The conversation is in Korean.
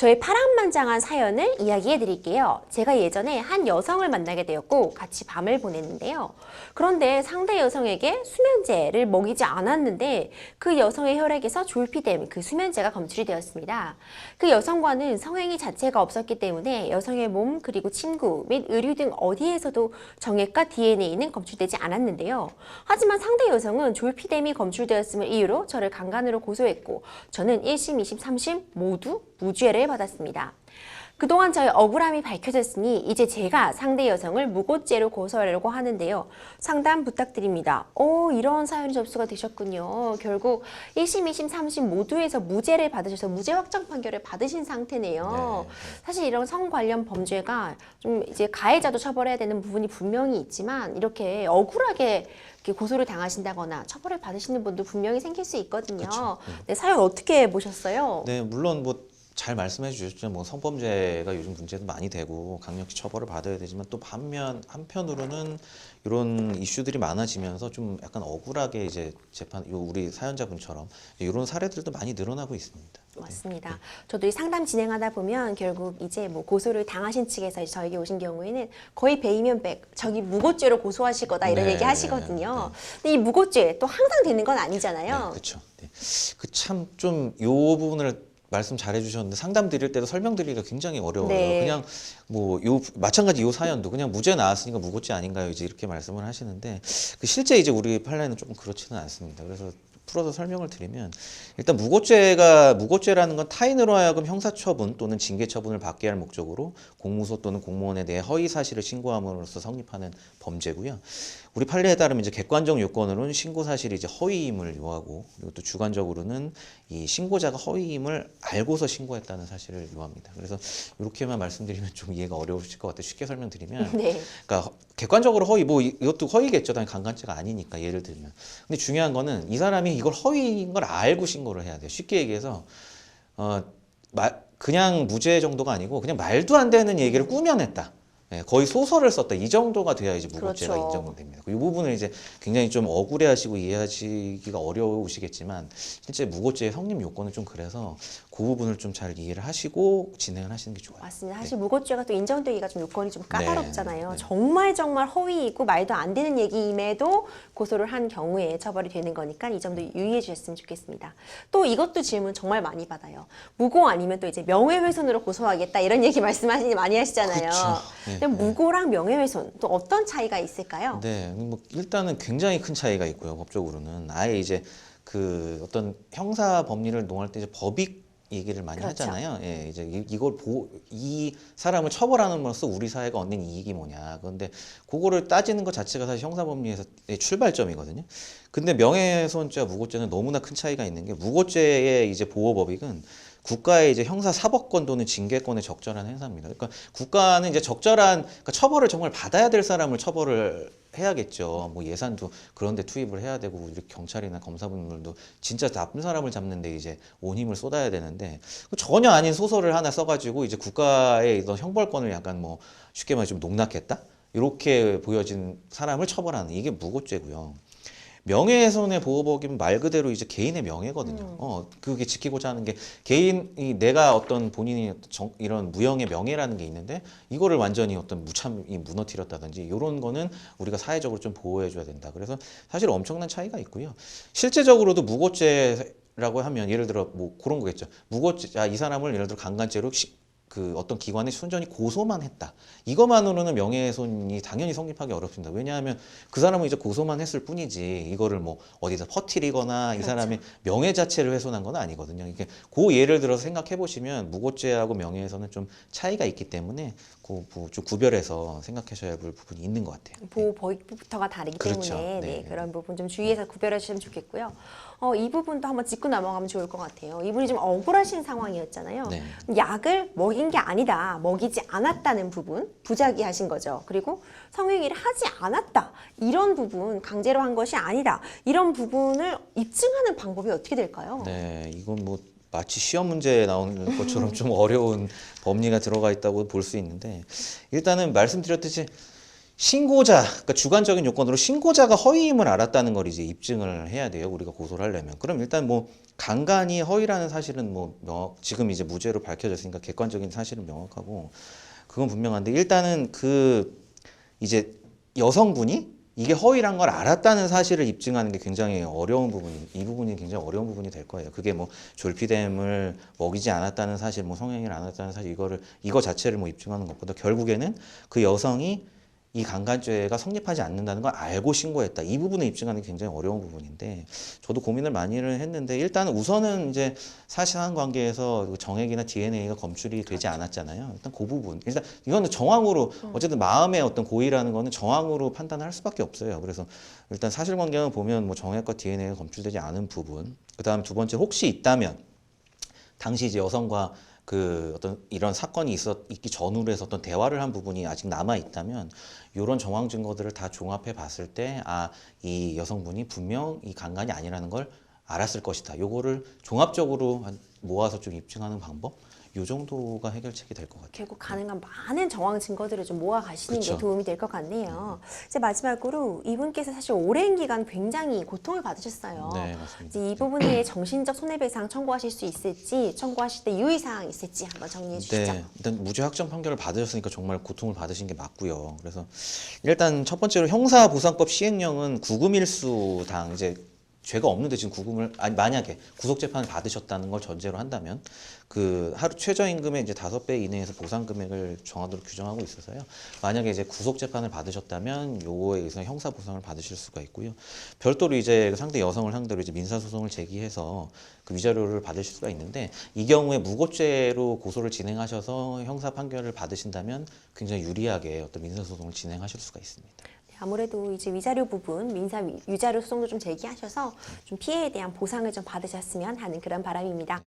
저의 파란만장한 사연을 이야기해 드릴게요. 제가 예전에 한 여성을 만나게 되었고 같이 밤을 보냈는데요. 그런데 상대 여성에게 수면제를 먹이지 않았는데 그 여성의 혈액에서 졸피뎀, 그 수면제가 검출이 되었습니다. 그 여성과는 성행위 자체가 없었기 때문에 여성의 몸 그리고 친구 및 의류 등 어디에서도 정액과 DNA는 검출되지 않았는데요. 하지만 상대 여성은 졸피뎀이 검출되었음을 이유로 저를 강간으로 고소했고 저는 1심, 2심, 3심 모두 무죄를 받았습니다. 그동안 저의 억울함이 밝혀졌으니 이제 제가 상대 여성을 무고죄로 고소하려고 하는데요. 상담 부탁드립니다. 이런 사연이 접수가 되셨군요. 결국 1심, 2심, 3심 모두에서 무죄를 받으셔서 무죄 확정 판결을 받으신 상태네요. 네. 사실 이런 성 관련 범죄가 좀 이제 가해자도 처벌해야 되는 부분이 분명히 있지만 이렇게 억울하게 이렇게 고소를 당하신다거나 처벌을 받으시는 분도 분명히 생길 수 있거든요. 그쵸. 네, 사연 어떻게 보셨어요? 네, 물론 뭐 잘 말씀해 주셨죠. 뭐 성범죄가 요즘 문제도 많이 되고 강력히 처벌을 받아야 되지만 또 한편으로는 이런 이슈들이 많아지면서 좀 약간 억울하게 이제 우리 사연자분처럼 이런 사례들도 많이 늘어나고 있습니다. 맞습니다. 저도 이 상담 진행하다 보면 결국 이제 뭐 고소를 당하신 측에서 저에게 오신 경우에는 거의 100이면 100, 저기 무고죄로 고소하실 거다 이런 네, 얘기 하시거든요. 근데 이 무고죄 또 항상 되는 건 아니잖아요. 네, 그렇죠. 네. 그 참 좀 요 부분을 말씀 잘 해주셨는데 상담 드릴 때도 설명드리기가 굉장히 어려워요. 네. 그냥 뭐 마찬가지 요 사연도 그냥 무죄 나왔으니까 무고죄 아닌가요? 이제 이렇게 말씀을 하시는데 그 실제 이제 우리 판례는 조금 그렇지는 않습니다. 그래서 풀어서 설명을 드리면 일단 무고죄라는 건 타인으로 하여금 형사처분 또는 징계처분을 받게 할 목적으로 공무소 또는 공무원에 대해 허위 사실을 신고함으로써 성립하는 범죄고요. 우리 판례에 따르면 이제 객관적 요건으로는 신고 사실이 이제 허위임을 요하고 그리고 또 주관적으로는 이 신고자가 허위임을 알고서 신고했다는 사실을 요합니다. 그래서 이렇게만 말씀드리면 좀 이해가 어려우실 것 같아요. 쉽게 설명드리면, 네. 그러니까 객관적으로 허위, 뭐 이것도 허위겠죠. 당연히 강간죄가 아니니까 예를 들면. 근데 중요한 거는 이 사람이 이걸 허위인 걸 알고 신고를 해야 돼요. 쉽게 얘기해서 그냥 무죄 정도가 아니고 그냥 말도 안 되는 얘기를 꾸며냈다. 예, 거의 소설을 썼다. 이 정도가 돼야 이제 무고죄가 그렇죠. 인정됩니다. 이 부분을 이제 굉장히 좀 억울해하시고 이해하시기가 어려우시겠지만 실제 무고죄의 성립 요건은 좀 그래서 그 부분을 좀 잘 이해를 하시고 진행을 하시는 게 좋아요. 맞습니다. 사실 무고죄가 또 인정되기가 좀 요건이 좀 까다롭잖아요. 네. 정말 허위이고 말도 안 되는 얘기임에도 고소를 한 경우에 처벌이 되는 거니까 이 점도 유의해 주셨으면 좋겠습니다. 또 이것도 질문 정말 많이 받아요. 무고 아니면 또 이제 명예훼손으로 고소하겠다 이런 얘기 말씀하시니 많이 하시잖아요. 그렇죠. 네. 근데 무고랑 명예훼손 또 어떤 차이가 있을까요? 네, 뭐 일단은 굉장히 큰 차이가 있고요. 법적으로는 아예 이제 그 어떤 형사 법리를 논할 때 이제 법익 얘기를 많이 그렇죠. 하잖아요. 예, 이제 이 사람을 처벌함으로써 우리 사회가 얻는 이익이 뭐냐. 그런데 그거를 따지는 것 자체가 사실 형사법리에서 출발점이거든요. 근데 명예훼손죄와 무고죄는 너무나 큰 차이가 있는 게 무고죄의 이제 보호법익은 국가의 이제 형사 사법권 또는 징계권의 적절한 행사입니다. 그러니까 국가는 이제 그러니까 처벌을 정말 받아야 될 사람을 처벌을 해야겠죠. 뭐 예산도 그런데 투입을 해야 되고 우리 경찰이나 검사분들도 진짜 나쁜 사람을 잡는데 이제 온 힘을 쏟아야 되는데 전혀 아닌 소설을 하나 써가지고 이제 국가의 이런 형벌권을 약간 뭐 쉽게 말해 좀 농락했다 이렇게 보여진 사람을 처벌하는 이게 무고죄고요. 명예훼손의 보호법이면 말 그대로 이제 개인의 명예거든요. 그게 지키고자 하는 게 개인이 내가 어떤 본인이 이런 무형의 명예라는 게 있는데 이거를 완전히 어떤 무참히 무너뜨렸다든지 이런 거는 우리가 사회적으로 좀 보호해줘야 된다. 그래서 사실 엄청난 차이가 있고요. 실제적으로도 무고죄라고 하면 예를 들어 뭐 그런 거겠죠. 무고죄, 이 사람을 예를 들어 강간죄로 그 어떤 기관에 순전히 고소만 했다. 이것만으로는 명예훼손이 당연히 성립하기 어렵습니다. 왜냐하면 그 사람은 이제 고소만 했을 뿐이지 이거를 뭐 어디서 퍼뜨리거나 이 사람의 명예 자체를 훼손한 건 아니거든요. 이게 그 예를 들어서 생각해 보시면 무고죄하고 명예훼손은 좀 차이가 있기 때문에 좀 구별해서 생각하셔야 할 부분이 있는 것 같아요. 보호법부터가 다르기 그렇죠. 때문에 네. 그런 부분 좀 주의해서 구별해 주시면 좋겠고요. 이 부분도 한번 짚고 넘어가면 좋을 것 같아요. 이분이 좀 억울하신 상황이었잖아요. 네. 약을 먹인 게 아니다, 먹이지 않았다는 부분, 부작위하신 거죠. 그리고 성행위를 하지 않았다, 이런 부분, 강제로 한 것이 아니다, 이런 부분을 입증하는 방법이 어떻게 될까요? 네, 이건 뭐 마치 시험 문제에 나오는 것처럼 좀 어려운 법리가 들어가 있다고 볼 수 있는데 일단은 말씀드렸듯이 신고자, 그러니까 주관적인 요건으로 신고자가 허위임을 알았다는 걸 이제 입증을 해야 돼요. 우리가 고소를 하려면. 그럼 일단 뭐 강간이 허위라는 사실은 지금 이제 무죄로 밝혀졌으니까 객관적인 사실은 명확하고 그건 분명한데 일단은 이제 여성분이 이게 허위란 걸 알았다는 사실을 입증하는 게 굉장히 어려운 이 부분이 굉장히 어려운 부분이 될 거예요. 그게 뭐 졸피뎀을 먹이지 않았다는 사실, 뭐 성행위를 안 했다는 사실, 이거 자체를 뭐 입증하는 것보다 결국에는 그 여성이 이 강간죄가 성립하지 않는다는 걸 알고 신고했다. 이 부분을 입증하는 게 굉장히 어려운 부분인데 저도 고민을 많이를 했는데 일단 우선은 이제 사실상 관계에서 정액이나 DNA가 검출이 되지 않았잖아요. 일단 그 부분. 일단 이거는 정황으로 어쨌든 마음의 어떤 고의라는 거는 정황으로 판단을 할 수밖에 없어요. 그래서 일단 사실관계만 보면 뭐 정액과 DNA가 검출되지 않은 부분. 그다음 두 번째 혹시 있다면 당시 이제 여성과 어떤 이런 사건이 있기 전후로 해서 어떤 대화를 한 부분이 아직 남아 있다면 이런 정황 증거들을 다 종합해 봤을 때 이 여성분이 분명 이 강간이 아니라는 걸 알았을 것이다. 요거를 종합적으로 모아서 좀 입증하는 방법? 요 정도가 해결책이 될 것 같아요. 결국 가능한 많은 정황 증거들을 좀 모아 가시는 게 그쵸. 도움이 될 것 같네요. 이제 마지막으로 이분께서 사실 오랜 기간 굉장히 고통을 받으셨어요. 네, 맞습니다. 이제 이 부분에 정신적 손해배상 청구하실 수 있을지, 청구하실 때 유의사항 있을지 한번 정리해 주시죠. 네, 일단 무죄 확정 판결을 받으셨으니까 정말 고통을 받으신 게 맞고요. 그래서 일단 첫 번째로 형사보상법 시행령은 구금일수당 이제 죄가 없는데 지금 만약에 구속재판을 받으셨다는 걸 전제로 한다면 하루 최저임금의 이제 5배 이내에서 보상 금액을 정하도록 규정하고 있어서요. 만약에 이제 구속재판을 받으셨다면 요거에 의해서 형사보상을 받으실 수가 있고요. 별도로 이제 상대 여성을 상대로 이제 민사소송을 제기해서 그 위자료를 받으실 수가 있는데 이 경우에 무고죄로 고소를 진행하셔서 형사 판결을 받으신다면 굉장히 유리하게 어떤 민사소송을 진행하실 수가 있습니다. 아무래도 이제 위자료 부분, 위자료 소송도 좀 제기하셔서 좀 피해에 대한 보상을 좀 받으셨으면 하는 그런 바람입니다.